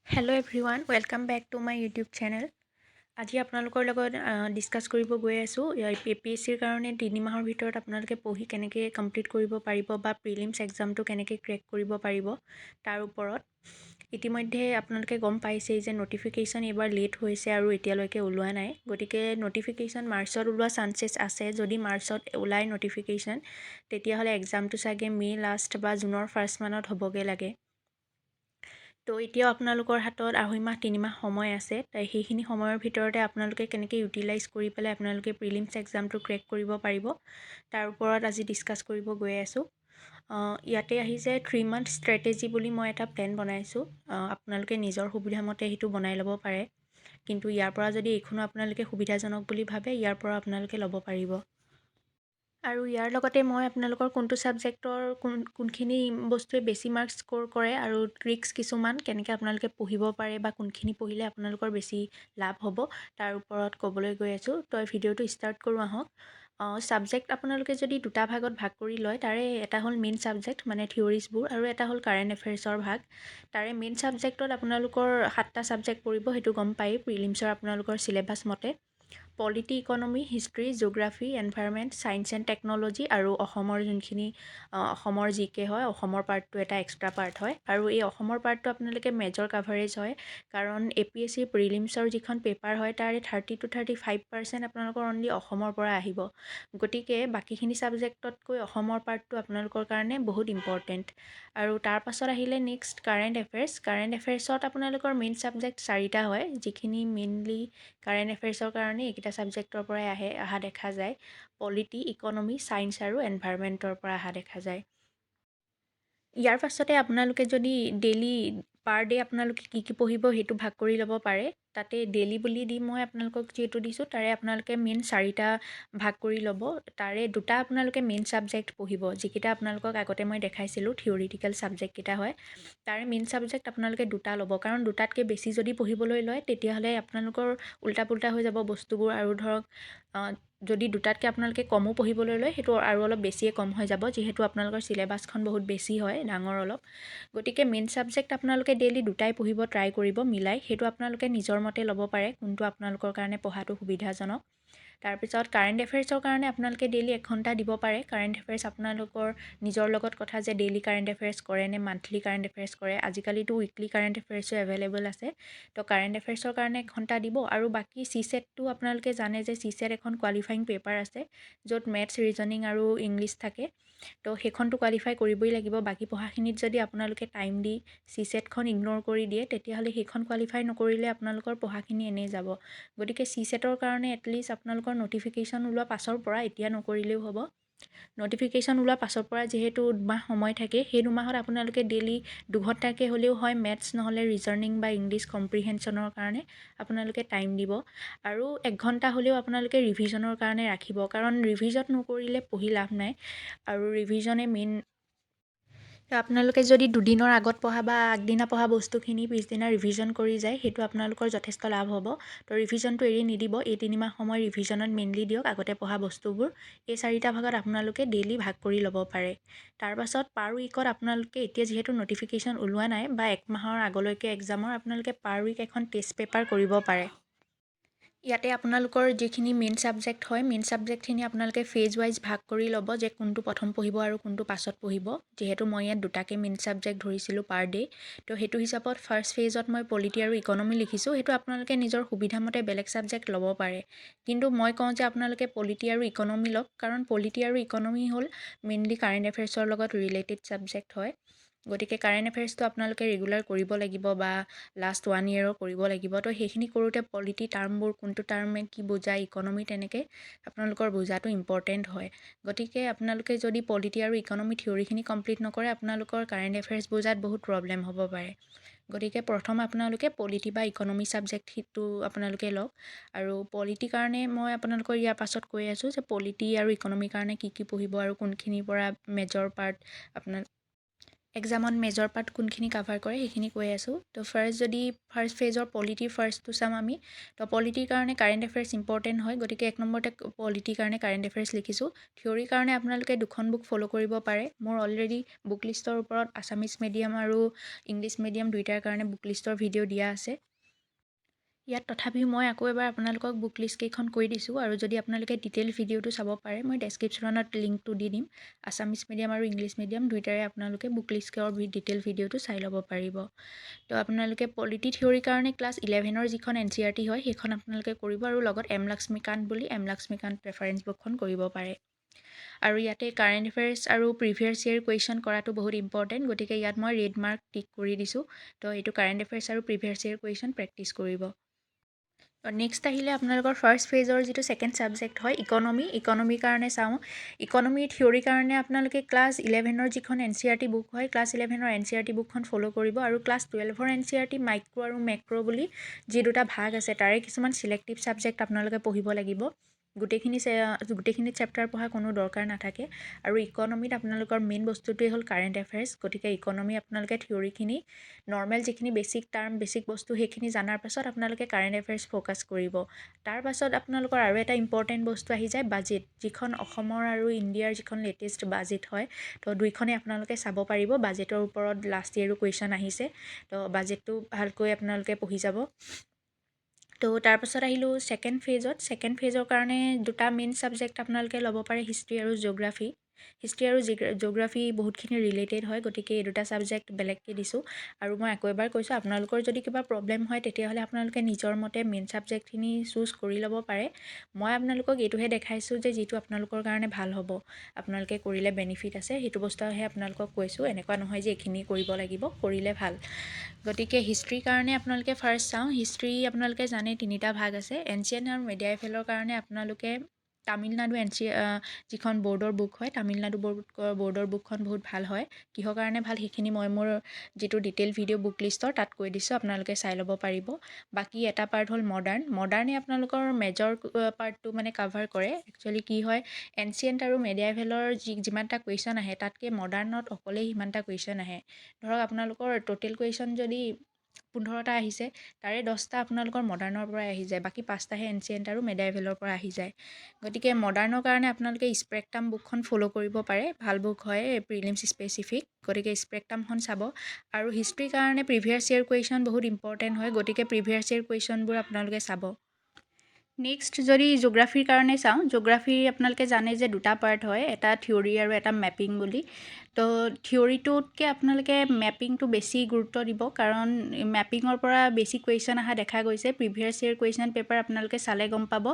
Hello' everyone, welcome back to my YouTube channel. আজি আপোনালোকৰ লগত ডিছকাছ কৰিব গৈ আছোঁ APSCৰ কাৰণে 3 মাহৰ ভিতৰত আপোনালোকে পঢ়ি কেনেকৈ কমপ্লিট কৰিব পাৰিব বা প্ৰিলিমছ এক্সামটো কেনেকৈ ক্ৰেক কৰিব পাৰিব তাৰ ওপৰত। ইতিমধ্যে আপোনালোকে গম পাইছেই যে নটিফিকেশ্যন এইবাৰ লেট হৈছে আৰু এতিয়ালৈকে ওলোৱা নাই। গতিকে নটিফিকেশ্যন মাৰ্চত ওলোৱা চান্সেছ আছে। যদি মাৰ্চত ওলায় নটিফিকেশ্যন, তেতিয়াহ'লে এক্সামটো চাগে মে' লাষ্ট বা জুনৰ ফাৰ্ষ্ট মানত হ'বগৈ লাগে। তো এতিয়াও আপোনালোকৰ হাতত 2.5 মাহ 3 মাহ সময় আছে। সেইখিনি সময়ৰ ভিতৰতে আপোনালোকে কেনেকৈ ইউটিলাইজ কৰি পেলাই আপোনালোকে প্ৰিলিমছ এক্সামটো ক্ৰেক কৰিব পাৰিব তাৰ ওপৰত আজি ডিছকাছ কৰিব গৈ আছোঁ। ইয়াতে আহিছে 3 মান্থ ষ্ট্ৰেটেজি বুলি মই এটা প্লেন বনাইছোঁ। আপোনালোকে নিজৰ সুবিধামতে সেইটো বনাই ল'ব পাৰে, কিন্তু ইয়াৰ পৰা যদি এইখনো আপোনালোকে সুবিধাজনক বুলি ভাবে, ইয়াৰ পৰা আপোনালোকে ল'ব পাৰিব। আৰু ইয়াৰ লগতে মই আপোনালোকৰ কোনটো ছাবজেক্টৰ কোনখিনি বস্তুৱে বেছি মাৰ্কছ স্ক'ৰ কৰে আৰু ট্ৰিক্স কিছুমান কেনেকৈ আপোনালোকে পঢ়িব পাৰে বা কোনখিনি পঢ়িলে আপোনালোকৰ বেছি লাভ হ'ব তাৰ ওপৰত ক'বলৈ গৈ আছোঁ। তো ভিডিঅ'টো ষ্টাৰ্ট কৰোঁ আহক। ছাবজেক্ট আপোনালোকে যদি দুটা ভাগত ভাগ কৰি লয়, তাৰে এটা হ'ল মেইন ছাবজেক্ট মানে থিয়ৰিজবোৰ, আৰু এটা হ'ল কাৰেণ্ট এফেয়াৰ্ছৰ ভাগ। তাৰে মেইন ছাবজেক্টত আপোনালোকৰ 7টা ছাবজেক্ট পৰিব, সেইটো গম পায়েই প্ৰিলিমছৰ আপোনালোকৰ চিলেবাছ মতে। Polity, economy, history, geography, environment, science and technology আৰু অসমৰ যোনখিনি অসমৰ জিকে হয়, অসমৰ পাৰ্টটো এটা এক্সট্ৰা পাৰ্ট হয়। আৰু এই অসমৰ পাৰ্টটো আপোনালোকে মেজৰ কাভাৰেজ হয়, কাৰণ APSC প্ৰিলিমছৰ যিখন পেপাৰ হয় তাৰে 30 to 35% আপোনালোকৰ অনলি অসমৰ পৰা আহিব। গতিকে বাকীখিনি ছাবজেক্টতকৈ অসমৰ পাৰ্টটো আপোনালোকৰ কাৰণে বহুত ইম্পৰ্টেণ্ট। আৰু তাৰ পাছত আহিলে নেক্সট কাৰেণ্ট এফেয়াৰ্ছ। কাৰেণ্ট এফেয়াৰ্ছত আপোনালোকৰ মেইন ছাবজেক্ট 4টা হয়, যিখিনি মেইনলি কাৰেণ্ট এফেয়াৰ্ছৰ কাৰণে এইকেইটা ছাবজেক্টৰ পৰাই অহা দেখা যায়। পলিটি, ইকনমি, ছায়েন্স আৰু এনভাইৰনমেণ্টৰ পৰা অহা দেখা যায়। ইয়াৰ পাছতে আপোনালোকে যদি ডেইলি পাৰ ডে' আপোনালোকে কি পঢ়িব সেইটো ভাগ কৰি ল'ব পাৰে। তাতে ডেইলি বুলি দি মই আপোনালোকক যিহেতু দিছোঁ, তাৰে আপোনালোকে মেইন 4টা ভাগ কৰি ল'ব। তাৰে 2টা আপোনালোকে মেইন ছাবজেক্ট পঢ়িব, যিকেইটা আপোনালোকক আগতে মই দেখাইছিলোঁ থিয়ৰিটিকেল ছাবজেক্টকেইটা হয়। তাৰে মেইন ছাবজেক্ট আপোনালোকে 2টা ল'ব, কাৰণ 2টাতকৈ বেছি যদি পঢ়িবলৈ লয় তেতিয়াহ'লে আপোনালোকৰ উল্টা পুল্টা হৈ যাব বস্তুবোৰ। আৰু ধৰক যদি 2টাতকৈ আপোনালোকে কমো পঢ়িবলৈ লয়, সেইটো আৰু অলপ বেছিয়ে কম হৈ যাব, যিহেতু আপোনালোকৰ চিলেবাছখন বহুত বেছি হয়, ডাঙৰ অলপ। গতিকে মেইন ছাবজেক্ট আপোনালোকে ডেইলি 2টাই পঢ়িব ট্ৰাই কৰিব মিলাই। সেইটো আপোনালোকে নিজৰ মতে ল'ব পাৰে, কোনটো আপোনালোকৰ কাৰণে পঢ়াটো সুবিধাজনক। তাৰপিছত কাৰেণ্ট এফেয়াৰ্ছৰ কাৰণে আপোনালোকে ডেইলি 1 ঘণ্টা দিব পাৰে। কাৰেণ্ট এফেয়াৰ্ছ আপোনালোকৰ নিজৰ লগত কথা যে ডেইলি কাৰেণ্ট এফেয়াৰ্ছ কৰে নে মান্থলি কাৰেণ্ট এফেয়াৰ্ছ কৰে। আজিকালিতো উইকলি কাৰেণ্ট এফেয়াৰ্ছো এভেইলেবল আছে। তো কাৰেণ্ট এফেয়াৰ্ছৰ কাৰণে 1 ঘণ্টা দিব। আৰু বাকী CSETটো আপোনালোকে জানে যে CSET এখন কোৱালিফাইং পেপাৰ আছে, য'ত মেথছ, ৰিজনিং আৰু ইংলিছ থাকে। তো সেইখনটো কোৱালিফাই কৰিবই লাগিব। বাকী পঢ়াখিনিত যদি আপোনালোকে টাইম দি CSETখন ইগন'ৰ কৰি দিয়ে, তেতিয়াহ'লে সেইখন কোৱালিফাই নকৰিলে আপোনালোকৰ পঢ়াখিনি এনেই যাব। গতিকে CSETৰ কাৰণে এটলিষ্ট আপোনালোকৰ নটিফিকেশ্যন ওলোৱা পাছৰ পৰা, এতিয়া নকৰিলেও হ'ব, নটিফিকেশ্যন ওলোৱা পাছৰ পৰা যিহেতু 2 মাহ সময় থাকে, সেই 2 মাহত আপোনালোকে ডেইলি 2 ঘণ্টাকৈ হ'লেও হয় মেথছ নহ'লে ৰিজনিং বা ইংলিছ কম্প্ৰিহেনশ্যনৰ কাৰণে আপোনালোকে টাইম দিব। আৰু 1 ঘণ্টা হ'লেও আপোনালোকে ৰিভিজনৰ কাৰণে ৰাখিব, কাৰণ ৰিভিজন নকৰিলে পঢ়ি লাভ নাই। আৰু ৰিভিজনে মেইন। আপোনালোকে যদি 2 দিনৰ আগত পঢ়া বা আগদিনা পঢ়া বস্তুখিনি পিছদিনা ৰিভিজন কৰি যায়, সেইটো আপোনালোকৰ যথেষ্ট লাভ হ'ব। তো ৰিভিজনটো এৰি নিদিব। এই 3 মাহ সময় ৰিভিজনত মেইনলি দিয়ক, আগতে পঢ়া বস্তুবোৰ। এই 4টা ভাগত আপোনালোকে ডেইলি ভাগ কৰি ল'ব পাৰে। তাৰপাছত পাৰ উইকত আপোনালোকে এতিয়া যিহেতু নটিফিকেশ্যন ওলোৱা নাই বা 1 মাহৰ আগলৈকে এক্সামৰ, আপোনালোকে পাৰ উইক এখন টেষ্ট পেপাৰ কৰিব পাৰে। ইয়াতে আপোনালোকৰ যিখিনি মেইন ছাবজেক্ট হয়, মেইন ছাবজেক্টখিনি আপোনালোকে ফেজ ৱাইজ ভাগ কৰি ল'ব, যে কোনটো প্ৰথম পঢ়িব আৰু কোনটো পাছত পঢ়িব। যিহেতু মই ইয়াত 2টাকে মেইন ছাবজেক্ট ধৰিছিলোঁ পাৰ ডে', তো সেইটো হিচাপত ফাৰ্ষ্ট ফেজত মই পলিটি আৰু ইকনমি লিখিছোঁ। সেইটো আপোনালোকে নিজৰ সুবিধামতে বেলেগ ছাবজেক্ট ল'ব পাৰে, কিন্তু মই কওঁ যে আপোনালোকে পলিটি আৰু ইকনমি লওক, কাৰণ পলিটি আৰু ইকনমি হ'ল মেইনলি কাৰেণ্ট এফেয়াৰ্ছৰ লগত ৰিলেটেড ছাবজেক্ট হয়। গতিকে কাৰেণ্ট এফেয়াৰ্ছটো আপোনালোকে ৰেগুলাৰ কৰিব লাগিব বা লাষ্ট 1 year কৰিব লাগিব। তো সেইখিনি কৰোঁতে পলিটি টাৰ্মবোৰ কোনটো টাৰ্মে কি বুজায়, ইকনমি তেনেকৈ আপোনালোকৰ বুজাটো ইম্পৰ্টেণ্ট হয়। গতিকে আপোনালোকে যদি পলিটি আৰু ইকনমি থিয়ৰিখিনি কমপ্লিট নকৰে, আপোনালোকৰ কাৰেণ্ট এফেয়াৰ্ছ বুজাত বহুত প্ৰব্লেম হ'ব পাৰে। গতিকে প্ৰথম আপোনালোকে পলিটি বা ইকনমি ছাবজেক্টটো আপোনালোকে লওক। আৰু পলিটিৰ কাৰণে মই আপোনালোকৰ ইয়াৰ পাছত কৈ আছোঁ যে পলিটি আৰু ইকনমিৰ কাৰণে কি পঢ়িব আৰু কোনখিনিৰ পৰা মেজৰ পাৰ্ট আপোনাৰ এক্সামত মেজৰ পাৰ্ট কোনখিনি কাভাৰ কৰে সেইখিনি কৈ আছোঁ। তো ফাৰ্ষ্ট ফেজৰ পলিটিৰ ফাৰ্ষ্টটো চাম আমি। তো পলিটিৰ কাৰণে কাৰেণ্ট এফেয়াৰ্ছ ইম্পৰ্টেণ্ট হয়, গতিকে 1 নম্বৰতে পলিটিৰ কাৰণে কাৰেণ্ট এফেয়াৰ্ছ লিখিছোঁ। থিয়ৰীৰ কাৰণে আপোনালোকে দুখন বুক ফ'ল' কৰিব পাৰে। মোৰ অলৰেডি বুক লিষ্টৰ ওপৰত আছামিছ মিডিয়াম আৰু ইংলিছ মিডিয়াম দুইটাৰ কাৰণে বুক লিষ্টৰ ভিডিঅ' দিয়া আছে। ইয়াত তথাপিও মই আকৌ এবাৰ আপোনালোকক বুক লিষ্টকেইখন কৈ দিছোঁ, আৰু যদি আপোনালোকে ডিটেইল ভিডিঅ'টো চাব পাৰে মই ডেছক্ৰিপশ্যনত লিংকটো দি দিম। আছামিছ মিডিয়াম আৰু ইংলিছ মিডিয়াম দুইটাৰে আপোনালোকে বুক লিষ্টৰ ডিটেইল ভিডিঅ'টো চাই ল'ব পাৰিব। তো আপোনালোকে পলিটি থিয়ৰীৰ কাৰণে ক্লাছ 11ৰ যিখন NCERT হয় সেইখন আপোনালোকে কৰিব, আৰু লগত এম লক্ষ্মীকান্ত বুলি এম লক্ষ্মীকান্ত ৰেফাৰেঞ্চ বুকখন কৰিব পাৰে। আৰু ইয়াতে কাৰেণ্ট এফেয়াৰ্ছ আৰু প্ৰিভিয়াছ ইয়েৰ কুৱেশ্যন কৰাটো বহুত ইম্পৰ্টেণ্ট, গতিকে ইয়াত মই ৰেড মাৰ্ক টিক কৰি দিছোঁ। তো এইটো কাৰেণ্ট এফেয়াৰ্ছ আৰু প্ৰিভিয়াছ ইয়েৰ কুৱেশ্যন প্ৰেক্টিছ কৰিব। নেক্সট আহিলে আপোনালোকৰ ফাৰ্ষ্ট ফেজৰ যিটো ছেকেণ্ড ছাবজেক্ট হয় ইকনমিৰ কাৰণে চাওঁ। ইকনমি থিয়ৰীৰ কাৰণে আপোনালোকে ক্লাছ 11ৰ যিখন NCERT বুক হয় ক্লাছ 11ৰ NCERT বুকখন ফ'ল' কৰিব, আৰু ক্লাছ 12ৰ NCERT মাইক্ৰ' আৰু মেক্ৰ' বুলি যি দুটা ভাগ আছে তাৰে কিছুমান চিলেক্টিভ ছাবজেক্ট আপোনালোকে পঢ়িব লাগিব। গোটেইখিনি চেপ্টাৰ পঢ়া কোনো দৰকাৰ নাথাকে। আৰু ইকনমিত আপোনালোকৰ মেইন বস্তুটোৱেই হ'ল কাৰেণ্ট এফেয়াৰ্ছ, গতিকে ইকনমি আপোনালোকে থিয়ৰীখিনি নৰ্মেল যিখিনি বেছিক টাৰ্ম বেছিক বস্তু সেইখিনি জনাৰ পাছত আপোনালোকে কাৰেণ্ট এফেয়াৰ্ছ ফ'কাছ কৰিব। তাৰ পাছত আপোনালোকৰ আৰু এটা ইম্পৰ্টেণ্ট বস্তু আহি যায় বাজেট, যিখন অসমৰ আৰু ইণ্ডিয়াৰ যিখন লেটেষ্ট বাজেট হয়। তো দুইখনেই আপোনালোকে চাব পাৰিব। বাজেটৰ ওপৰত লাষ্ট ইয়েৰো কুৱেশ্যন আহিছে, তো বাজেটটো ভালকৈ আপোনালোকে পঢ়ি যাব। তো তাৰপাছত আহিলোঁ ছেকেণ্ড ফেজৰ কাৰণে দুটা মেইন ছাবজেক্ট আপোনালোকে ল'ব পাৰে, হিষ্ট্ৰী আৰু জিঅ'গ্ৰাফী। হিষ্ট্ৰী আৰু জিঅ'গ্ৰাফী বহুতখিনি ৰিলেটেড হয়, গতিকে এই দুটা ছাবজেক্ট বেলেগকৈ দিছোঁ। আৰু মই আকৌ এবাৰ কৈছোঁ, আপোনালোকৰ যদি কিবা প্ৰব্লেম হয় তেতিয়াহ'লে আপোনালোকে নিজৰ মতে মেইন ছাবজেক্টখিনি চুজ কৰি ল'ব পাৰে। মই আপোনালোকক এইটোহে দেখাইছোঁ যে যিটো আপোনালোকৰ কাৰণে ভাল হ'ব, আপোনালোকে কৰিলে বেনিফিট আছে, সেইটো বস্তুহে আপোনালোকক কৈছোঁ। এনেকুৱা নহয় যে এইখিনি কৰিব লাগিব, কৰিলে ভাল। গতিকে হিষ্ট্ৰীৰ কাৰণে আপোনালোকে ফাৰ্ষ্ট চাওঁ। হিষ্ট্ৰী আপোনালোকে জানে তিনিটা ভাগ আছে। এনচিয়েণ্ট আৰু মেডিয়েভেলৰ কাৰণে আপোনালোকে তামিলনাডু যিখন ব'ৰ্ডৰ বুক হয়, তামিলনাডু ব'ৰ্ডৰ বুকখন বহুত ভাল হয়। কিহৰ কাৰণে ভাল সেইখিনি মই মোৰ যিটো ডিটেইল ভিডিঅ' বুক লিষ্টৰ তাত কৈ দিছোঁ, আপোনালোকে চাই ল'ব পাৰিব। বাকী এটা পাৰ্ট হ'ল মডাৰ্ণে আপোনালোকৰ মেজৰ পাৰ্টটো মানে কাভাৰ কৰে। একচুৱেলি কি হয়, এনচিয়েণ্ট আৰু মেডিয়েভেলৰ যিমানটা কুৱেশ্যন আহে তাতকৈ মডাৰ্ণত অকলেই সিমানটা কুৱেশ্যন আহে। ধৰক আপোনালোকৰ টোটেল কুৱেশ্যন যদি 15টা আহিছে, তাৰে 10টা আপোনালোকৰ মডাৰ্ণৰ পৰাই আহি যায়, বাকী 5টাহে এনচিয়েণ্ট আৰু মেডিয়েভেলৰ পৰা আহি যায়। গতিকে মডাৰ্ণৰ কাৰণে আপোনালোকে স্পেক্ট্ৰাম বুকখন ফ'ল' কৰিব পাৰে, ভাল বুক হয়, প্ৰিলিমছ স্পেচিফিক, গতিকে স্পেক্ট্ৰামখন চাব। আৰু হিষ্ট্ৰীৰ কাৰণে প্ৰিভিয়াছ ইয়েৰ কুৱেশ্যন বহুত ইম্পৰ্টেণ্ট হয়, গতিকে প্ৰিভিয়াছ ইয়েৰ কুৱেশ্যনবোৰ আপোনালোকে চাব। নেক্সট যদি জিঅ'গ্ৰাফীৰ কাৰণে চাওঁ, জিঅ'গ্ৰাফী আপোনালোকে জানে যে দুটা পাৰ্ট হয়, এটা থিয়ৰী আৰু এটা মেপিং বুলি। তো থিয়ৰীটোতকৈ আপোনালোকে মেপিংটো বেছি গুৰুত্ব দিব, কাৰণ মেপিঙৰ পৰা বেছি কুৱেশ্যন অহা দেখা গৈছে। প্ৰিভিয়াছ ইয়েৰ কুৱেশ্যন পেপাৰ আপোনালোকে চালে গম পাব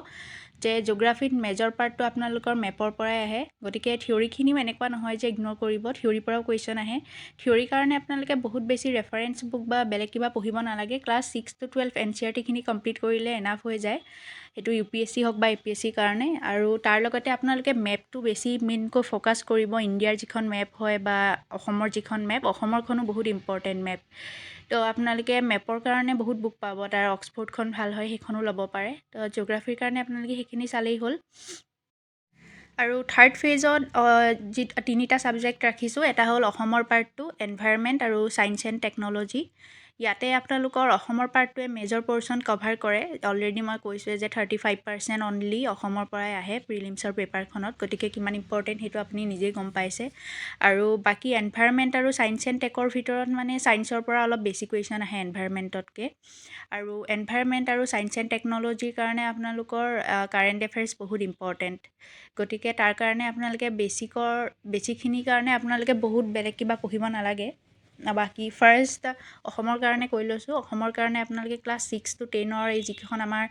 যে জিঅ'গ্ৰাফীত মেজৰ পাৰ্টটো আপোনালোকৰ মেপৰ পৰাই আহে, গতিকে থিয়ৰীখিনিও এনেকুৱা নহয় যে ইগন'ৰ কৰিব, থিয়ৰীৰ পৰাও কুৱেশ্যন আহে। থিয়ৰীৰ কাৰণে আপোনালোকে বহুত বেছি ৰেফাৰেঞ্চ বুক বা বেলেগ কিবা পঢ়িব নালাগে, ক্লাছ 6 to 12 NCERTখিনি কমপ্লিট কৰিলে এনাফ হৈ যায়, সেইটো UPSC হওক বা APSCৰ কাৰণে। আৰু তাৰ লগতে আপোনালোকে মেপটো বেছি মেইনকৈ ফ'কাছ কৰিব, ইণ্ডিয়াৰ যিখন মেপ হয় বা অসমৰ যিখন মেপ, অসমৰখনো বহুত ইম্পৰ্টেণ্ট মেপ। তো আপোনালোকে মেপৰ কাৰণে বহুত বুক পাব, তাৰ অক্সফৰ্ডখন ভাল হয়, সেইখনো ল'ব পাৰে। তো জিঅ'গ্ৰাফীৰ কাৰণে আপোনালোকে সেইখিনি চালেই হ'ল। আৰু থাৰ্ড ফেজত যি তিনিটা ছাবজেক্ট ৰাখিছোঁ, এটা হ'ল অসমৰ পাৰ্টটো, এনভাইৰনমেণ্ট আৰু ছায়েন্স এণ্ড টেকন'লজি। ইয়াতে আপোনালোকৰ অসমৰ পাৰ্টটোৱে মেজৰ পৰ্চন কভাৰ কৰে। অলৰেডি মই কৈছোঁৱে যে 35% অনলি অসমৰ পৰাই আহে প্ৰিলিমছৰ পেপাৰখনত, গতিকে কিমান ইম্পৰ্টেণ্ট সেইটো আপুনি নিজেই গম পাইছে। আৰু বাকী এনভাইৰনমেণ্ট আৰু ছায়েন্স এণ্ড টেকৰ ভিতৰত মানে ছায়েন্সৰ পৰা অলপ বেছি কুৱেশ্যন আহে এনভাইৰনমেণ্টতকৈ। আৰু এনভাইৰনমেণ্ট আৰু ছায়েন্স এণ্ড টেকন'লজিৰ কাৰণে আপোনালোকৰ কাৰেণ্ট এফেয়াৰ্ছ বহুত ইম্পৰ্টেণ্ট, গতিকে তাৰ কাৰণে আপোনালোকে বেছিকখিনিৰ কাৰণে আপোনালোকে বহুত বেলেগ কিবা পঢ়িব নালাগে। বাকী ফাৰ্ষ্ট অসমৰ কাৰণে কৈ লৈছোঁ। অসমৰ কাৰণে আপোনালোকে ক্লাছ 6 to 10 এই যিকেইখন আমাৰ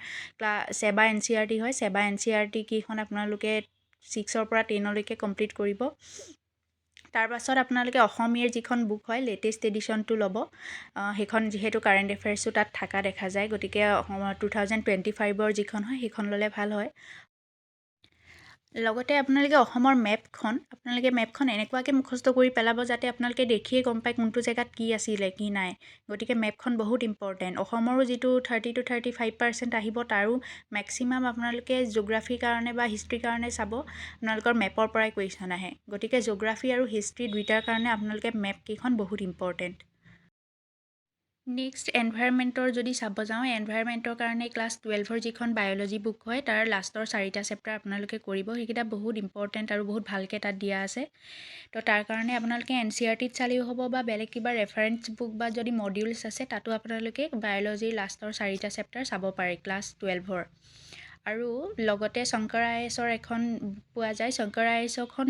ছেবা NCERT হয়, ছেবা NCERT কেইখন আপোনালোকে 6ৰ পৰা 10লৈকে কমপ্লিট কৰিব। তাৰপাছত আপোনালোকে অসমীয়াৰ যিখন বুক হয় লেটেষ্ট এডিশ্যনটো ল'ব, সেইখন যিহেতু কাৰেণ্ট এফেয়াৰ্ছো তাত থকা দেখা যায়, গতিকে 2025ৰ যিখন হয় সেইখন ল'লে ভাল হয়। লগতে আপোনালোকে অসমৰ মেপখন এনেকুৱাকৈ মুখস্থ কৰি পেলাব যাতে আপোনালোকে দেখিয়ে গম পায় কোনটো জেগাত কি আছিলে কি নাই। গতিকে মেপখন বহুত ইম্পৰ্টেণ্ট। অসমৰো যিটো 30-35% আহিব তাৰো মেক্সিমাম আপোনালোকে জিঅ'গ্ৰাফীৰ কাৰণে বা হিষ্ট্ৰীৰ কাৰণে চাব আপোনালোকৰ মেপৰ পৰাই কুৱেশ্যন আহে। গতিকে জিঅ'গ্ৰাফী আৰু হিষ্ট্ৰী দুইটাৰ কাৰণে আপোনালোকে মেপকেইখন বহুত ইম্পৰ্টেণ্ট। নেক্সট এনভাইৰনমেণ্টৰ যদি চাব যাওঁ, এনভাইৰনমেণ্টৰ কাৰণে ক্লাছ 12ৰ যিখন বায়'লজি বুক হয় তাৰ লাষ্টৰ 4টা চেপ্টাৰ আপোনালোকে কৰিব। সেইকেইটা বহুত ইম্পৰ্টেণ্ট আৰু বহুত ভালকৈ তাত দিয়া আছে। তো তাৰ কাৰণে আপোনালোকে NCERTত চালেও হ'ব বা বেলেগ কিবা ৰেফাৰেঞ্চ বুক বা যদি মডিউলছ আছে তাতো আপোনালোকে বায়'লজিৰ লাষ্টৰ 4টা চেপ্টাৰ চাব পাৰে ক্লাছ 12ৰ। আৰু লগতে শংকৰ IASৰ এখন পোৱা যায়। শংকৰ IASখন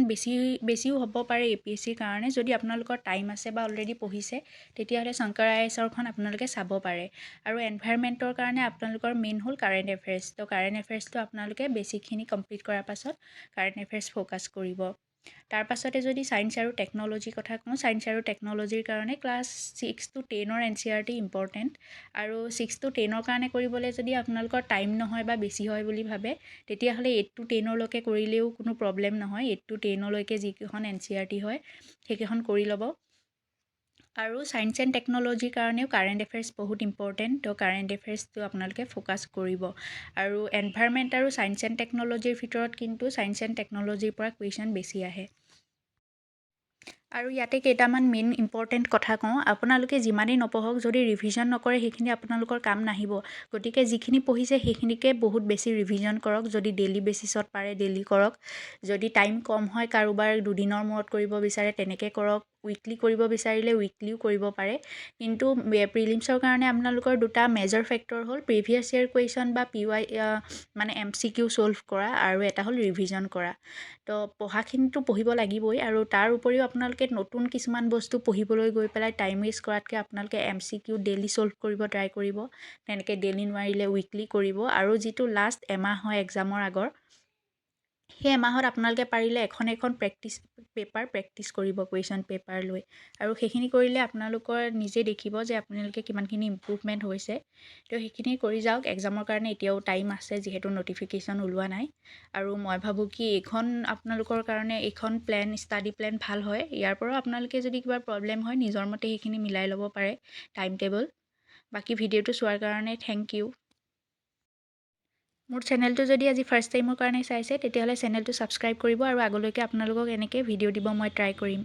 বেছিও হ'ব পাৰে APSCৰ কাৰণে। যদি আপোনালোকৰ টাইম আছে বা অলৰেডি পঢ়িছে তেতিয়াহ'লে শংকৰ IASৰখন আপোনালোকে চাব পাৰে। আৰু এনভাইৰনমেণ্টৰ কাৰণে আপোনালোকৰ মেইন হ'ল কাৰেণ্ট এফেয়াৰ্ছ। তো কাৰেণ্ট এফেয়াৰ্ছটো আপোনালোকে বেছিকখিনি কমপ্লিট কৰাৰ পাছত কাৰেণ্ট এফেয়াৰ্ছ ফ'কাছ কৰিব। তাৰ পাছতে যদি ছায়েন্স আৰু টেকন'লজিৰ কথা কওঁ, ছায়েন্স আৰু টেকন'লজিৰ কাৰণে ক্লাছ 6 to 10ৰ NCERT ইম্পৰ্টেণ্ট। আৰু 6 to 10ৰ কাৰণে কৰিবলৈ যদি আপোনালোকৰ টাইম নহয় বা বেছি হয় বুলি ভাবে তেতিয়াহ'লে 8 to 10লৈকে কৰিলেও কোনো প্ৰব্লেম নহয়। 8 to 10লৈকে যিকেইখন NCERT হয় সেইকেইখন কৰি ল'ব। আৰু ছায়েন্স এণ্ড টেকন'লজিৰ কাৰণেও কাৰেণ্ট এফেয়াৰ্ছ বহুত ইম্পৰ্টেণ্ট। তো কাৰেণ্ট এফেয়াৰ্ছটো আপোনালোকে ফ'কাছ কৰিব। আৰু এনভাইৰনমেণ্ট আৰু ছায়েন্স এণ্ড টেকন'লজিৰ ভিতৰত কিন্তু ছায়েন্স এণ্ড টেকন'লজিৰ পৰা কুৱেশ্যন বেছি আহে। আৰু ইয়াতে কেইটামান মেইন ইম্পৰ্টেণ্ট কথা কওঁ। আপোনালোকে যিমানেই নপঢ়ক যদি ৰিভিজন নকৰে সেইখিনি আপোনালোকৰ কাম নাহিব। গতিকে যিখিনি পঢ়িছে সেইখিনিকে বহুত বেছি ৰিভিজন কৰক। যদি ডেইলি বেচিছত পাৰে ডেইলি কৰক। যদি টাইম কম হয় কাৰোবাৰ দুদিনৰ মূৰত কৰিব বিচাৰে তেনেকৈ কৰক। উইকলি কৰিব বিচাৰিলে উইকলিও কৰিব পাৰে। কিন্তু প্ৰিলিমছৰ কাৰণে আপোনালোকৰ দুটা মেজৰ ফেক্টৰ হ'ল প্ৰিভিয়াছ ইয়েৰ কুৱেশ্যন বা PY মানে MCQ ছ'ল্ভ কৰা, আৰু এটা হ'ল ৰিভিজন কৰা। তো পঢ়াখিনিতো পঢ়িব লাগিবই, আৰু তাৰ উপৰিও আপোনালোকে নতুন কিছুমান বস্তু পঢ়িবলৈ গৈ পেলাই টাইম ৱেষ্ট কৰাতকৈ আপোনালোকে MCQ ডেইলি ছ'ল্ভ কৰিব ট্ৰাই কৰিব। তেনেকৈ ডেইলি নোৱাৰিলে উইকলি কৰিব। আৰু যিটো লাষ্ট এমাহ হয় এক্সামৰ আগৰ, সেই এমাহত আপোনালোকে পাৰিলে এখন প্ৰেক্টিছ কৰিব কুৱেশ্যন পেপাৰ লৈ। আৰু সেইখিনি কৰিলে আপোনালোকৰ নিজে দেখিব যে আপোনালোকে কিমানখিনি ইম্প্ৰুভমেণ্ট হৈছে। তো সেইখিনি কৰি যাওক। এক্সামৰ কাৰণে এতিয়াও টাইম আছে যিহেতু নটিফিকেশ্যন ওলোৱা নাই। আৰু মই ভাবোঁ কি এইখন আপোনালোকৰ কাৰণে এইখন ষ্টাডি প্লেন ভাল হয়। ইয়াৰ পৰাও আপোনালোকে যদি কিবা প্ৰব্লেম হয় নিজৰ মতে সেইখিনি মিলাই ল'ব পাৰে টাইম টেবল। বাকী ভিডিঅ'টো চোৱাৰ কাৰণে থেংক ইউ। মোৰ চেনেলটো যদি আজি ফাৰ্ষ্ট টাইমৰ কাৰণে চাইছে তেতিয়াহ'লে চেনেলটো ছাবস্ক্ৰাইব কৰিব, আৰু আগলৈকে আপোনালোকক এনেকৈ ভিডিঅ' দিব মই ট্ৰাই কৰিম।